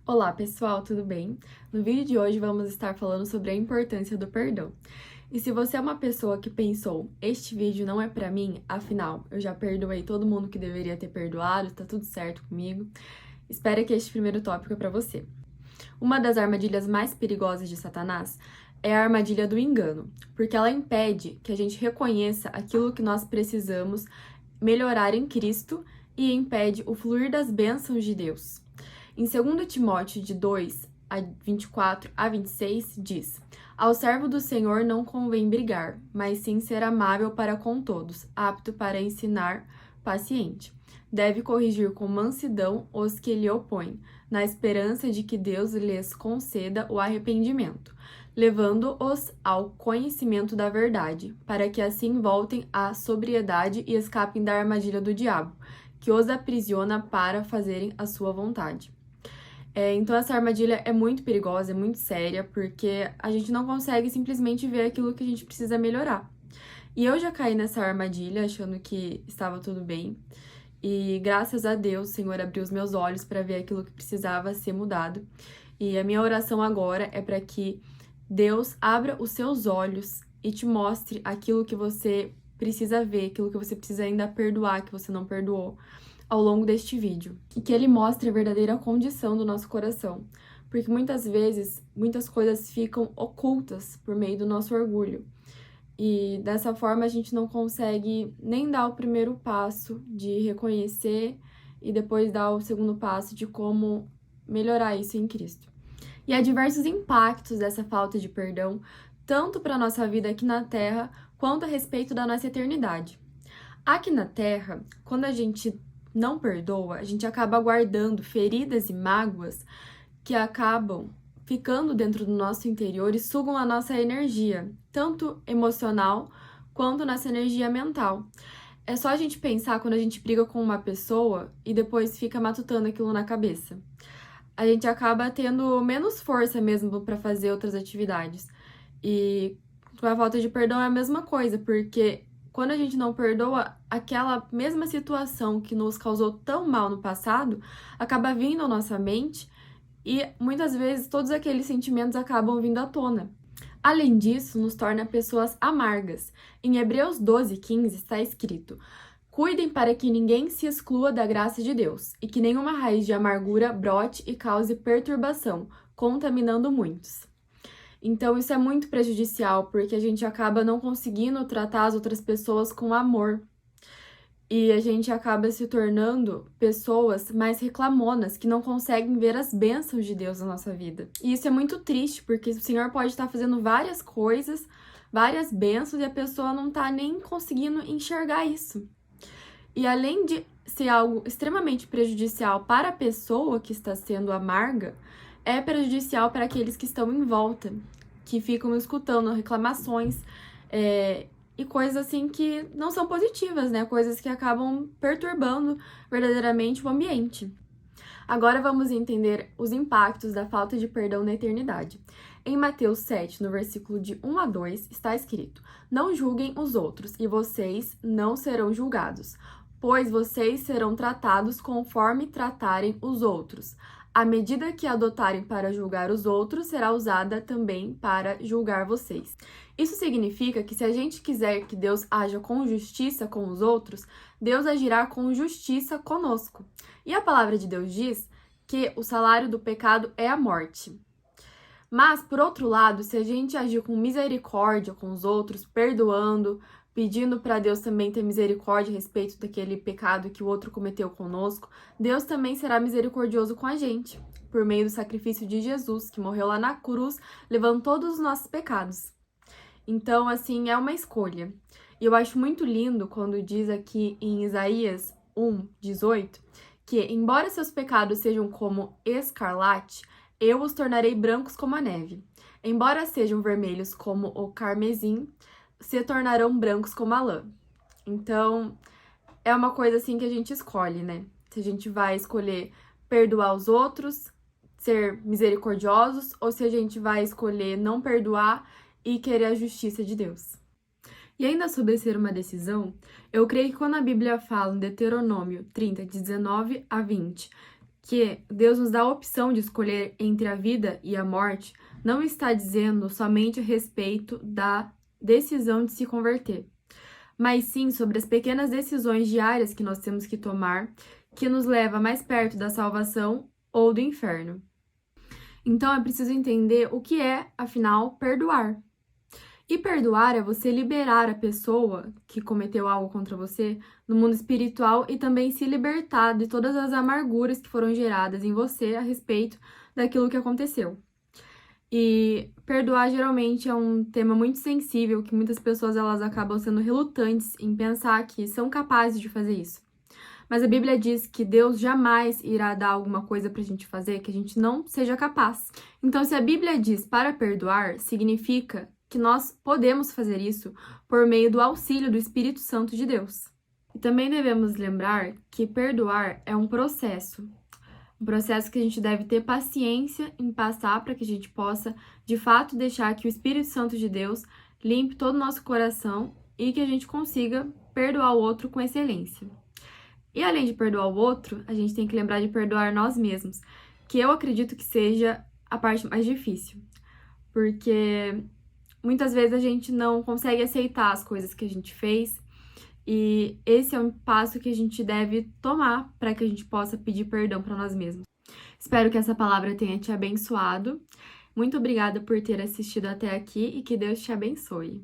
Olá pessoal, tudo bem? No vídeo de hoje vamos estar falando sobre a importância do perdão. E se você é uma pessoa que pensou, este vídeo não é pra mim, afinal, eu já perdoei todo mundo que deveria ter perdoado, tá tudo certo comigo, espere que este primeiro tópico é pra você. Uma das armadilhas mais perigosas de Satanás é a armadilha do engano, porque ela impede que a gente reconheça aquilo que nós precisamos melhorar em Cristo e impede o fluir das bênçãos de Deus. Em 2 Timóteo de 2, a 24 a 26, diz: Ao servo do Senhor não convém brigar, mas sim ser amável para com todos, apto para ensinar, paciente. Deve corrigir com mansidão os que lhe opõem, na esperança de que Deus lhes conceda o arrependimento, levando-os ao conhecimento da verdade, para que assim voltem à sobriedade e escapem da armadilha do diabo, que os aprisiona para fazerem a sua vontade. Então, essa armadilha é muito perigosa, é muito séria, porque a gente não consegue simplesmente ver aquilo que a gente precisa melhorar. E eu já caí nessa armadilha, achando que estava tudo bem. E graças a Deus, o Senhor abriu os meus olhos para ver aquilo que precisava ser mudado. E a minha oração agora é para que Deus abra os seus olhos e te mostre aquilo que você precisa ver, aquilo que você precisa ainda perdoar, que você não perdoou ao longo deste vídeo, e que ele mostre a verdadeira condição do nosso coração, porque muitas vezes muitas coisas ficam ocultas por meio do nosso orgulho, e dessa forma a gente não consegue nem dar o primeiro passo de reconhecer e depois dar o segundo passo de como melhorar isso em Cristo. E há diversos impactos dessa falta de perdão, tanto para a nossa vida aqui na Terra, quanto a respeito da nossa eternidade. Aqui na Terra, quando a gente não perdoa, a gente acaba guardando feridas e mágoas que acabam ficando dentro do nosso interior e sugam a nossa energia, tanto emocional quanto nossa energia mental. É só a gente pensar quando a gente briga com uma pessoa e depois fica matutando aquilo na cabeça. A gente acaba tendo menos força mesmo para fazer outras atividades. E com a falta de perdão é a mesma coisa, porque quando a gente não perdoa, aquela mesma situação que nos causou tão mal no passado acaba vindo à nossa mente e muitas vezes todos aqueles sentimentos acabam vindo à tona. Além disso, nos torna pessoas amargas. Em Hebreus 12:15 está escrito: Cuidem para que ninguém se exclua da graça de Deus e que nenhuma raiz de amargura brote e cause perturbação, contaminando muitos. Então, isso é muito prejudicial, porque a gente acaba não conseguindo tratar as outras pessoas com amor. E a gente acaba se tornando pessoas mais reclamonas, que não conseguem ver as bênçãos de Deus na nossa vida. E isso é muito triste, porque o Senhor pode estar fazendo várias coisas, várias bênçãos, e a pessoa não está nem conseguindo enxergar isso. E além de ser algo extremamente prejudicial para a pessoa que está sendo amarga, é prejudicial para aqueles que estão em volta, que ficam escutando reclamações e coisas assim que não são positivas, né? Coisas que acabam perturbando verdadeiramente o ambiente. Agora vamos entender os impactos da falta de perdão na eternidade. Em Mateus 7, no versículo de 1 a 2, está escrito: Não julguem os outros, e vocês não serão julgados, pois vocês serão tratados conforme tratarem os outros. A medida que adotarem para julgar os outros será usada também para julgar vocês. Isso significa que se a gente quiser que Deus haja com justiça com os outros, Deus agirá com justiça conosco. E a palavra de Deus diz que o salário do pecado é a morte. Mas, por outro lado, se a gente agir com misericórdia com os outros, perdoando, pedindo para Deus também ter misericórdia a respeito daquele pecado que o outro cometeu conosco, Deus também será misericordioso com a gente, por meio do sacrifício de Jesus, que morreu lá na cruz, levando todos os nossos pecados. Então, assim, é uma escolha. E eu acho muito lindo quando diz aqui em Isaías 1:18, que, embora seus pecados sejam como escarlate, eu os tornarei brancos como a neve. Embora sejam vermelhos como o carmesim, se tornarão brancos como a lã. Então, é uma coisa assim que a gente escolhe, né? Se a gente vai escolher perdoar os outros, ser misericordiosos, ou se a gente vai escolher não perdoar e querer a justiça de Deus. E ainda sobre ser uma decisão, eu creio que quando a Bíblia fala em Deuteronômio 30, de 19 a 20, que Deus nos dá a opção de escolher entre a vida e a morte, não está dizendo somente a respeito da decisão de se converter, mas sim sobre as pequenas decisões diárias que nós temos que tomar, que nos leva mais perto da salvação ou do inferno. Então é preciso entender o que é, afinal, perdoar. E perdoar é você liberar a pessoa que cometeu algo contra você no mundo espiritual e também se libertar de todas as amarguras que foram geradas em você a respeito daquilo que aconteceu. E perdoar geralmente é um tema muito sensível, que muitas pessoas elas acabam sendo relutantes em pensar que são capazes de fazer isso. Mas a Bíblia diz que Deus jamais irá dar alguma coisa pra gente fazer que a gente não seja capaz. Então, se a Bíblia diz para perdoar, significa que nós podemos fazer isso por meio do auxílio do Espírito Santo de Deus. E também devemos lembrar que perdoar é um processo que a gente deve ter paciência em passar para que a gente possa, de fato, deixar que o Espírito Santo de Deus limpe todo o nosso coração e que a gente consiga perdoar o outro com excelência. E além de perdoar o outro, a gente tem que lembrar de perdoar nós mesmos, que eu acredito que seja a parte mais difícil, porque muitas vezes a gente não consegue aceitar as coisas que a gente fez, e esse é um passo que a gente deve tomar para que a gente possa pedir perdão para nós mesmos. Espero que essa palavra tenha te abençoado. Muito obrigada por ter assistido até aqui e que Deus te abençoe.